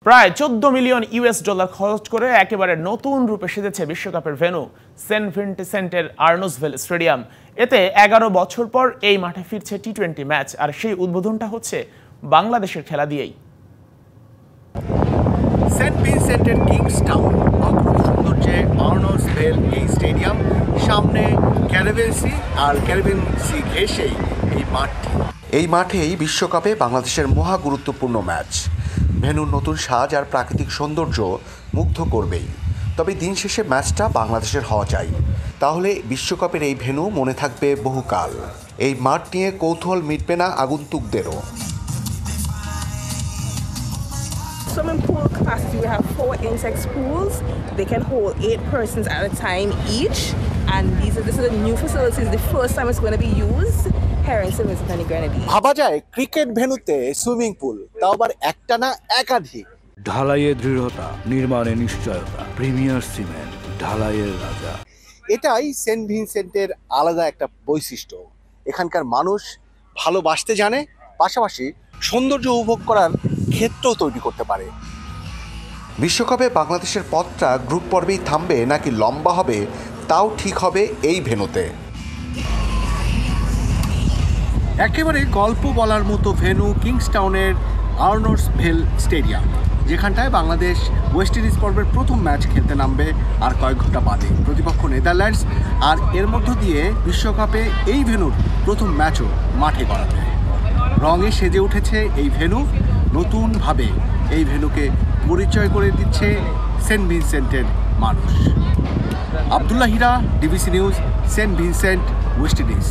প্রায় 14 million US dollar খরচ করে একেবারে নতুন রূপে সেজেছে বিশ্বকাপের ভেন্যু সেন্ট ভিনসেন্টের আর্নসভিল স্টেডিয়াম। এতে 11 বছর পর এই মাঠে ফিরছে টি-20 ম্যাচ, আর সেই উদ্বোধনটা হচ্ছে বাংলাদেশের খেলা দিয়েই। সেন্ট ভিনসেন্টের কিংসটাউন, অপরূপ সৌন্দর্যে আর্নসভিল এই স্টেডিয়াম, সামনে ক্যারিবিয়ান সি আর ক্যারিবিয়ান সি ঘেঁষেই এই মাঠটি। এই মাঠেই বিশ্বকাপে বাংলাদেশের মহা গুরুত্বপূর্ণ ম্যাচ। ভেন্যুর নতুন সাজ আর প্রাকৃতিক সৌন্দর্য মুগ্ধ করবেই, তবে দিন শেষে ম্যাচটা বাংলাদেশের হওয়া চাই, তাহলে বিশ্বকাপের এই ভেন্যু মনে থাকবে বহুকাল। এই মাঠ নিয়ে কৌতূহল মিটবে না আগন্তুকদেরও। Swimming pool capacity, we have 4 insect pools. They can hold 8 persons at a time each, and this is a new facility. It's the first time it's going to be used here in St. Vincent and the Grenadines. ভাবা যায় cricket ভেন্যুতে swimming pool, তাও আবার একটা না একাধিক। ঢালাইয়ে দৃঢ়তা, নির্মাণে নিশ্চয়তা, প্রিমিয়ার সিমেন্ট, ঢালাইয়ের রাজা। এটাই সেন্ট ভিনসেন্টের আলাদা একটা বৈশিষ্ট্য। এখানকার মানুষ ভালোবাসতে জানে, পাশাপাশি সৌন্দর্য উপভোগ করার ক্ষেত্রও তৈরি করতে পারে। বিশ্বকাপে বাংলাদেশের পথটা গ্রুপ পর্বেই থামবে নাকি লম্বা হবে, তাও ঠিক হবে এই ভেন্যুতে। একেবারে গল্প বলার মতো ভেন্যু কিংসটাউনের আর্নসভিল স্টেডিয়াম, যেখানটায় বাংলাদেশ ওয়েস্ট ইন্ডিজ পর্বের প্রথম ম্যাচ খেলতে নামবে আর কয়েক ঘন্টা বাদে। প্রতিপক্ষ নেদারল্যান্ডস, আর এর মধ্য দিয়ে বিশ্বকাপে এই ভেন্যুর প্রথম ম্যাচও মাঠে গড়াবে। রঙে সেজে উঠেছে এই ভেন্যু, নতুনভাবে এই ভেন্যুকে পরিচয় করে দিচ্ছে সেন্ট ভিনসেন্টের মানুষ। Abdullah Hira, DBC news, Saint Vincent, West Indies.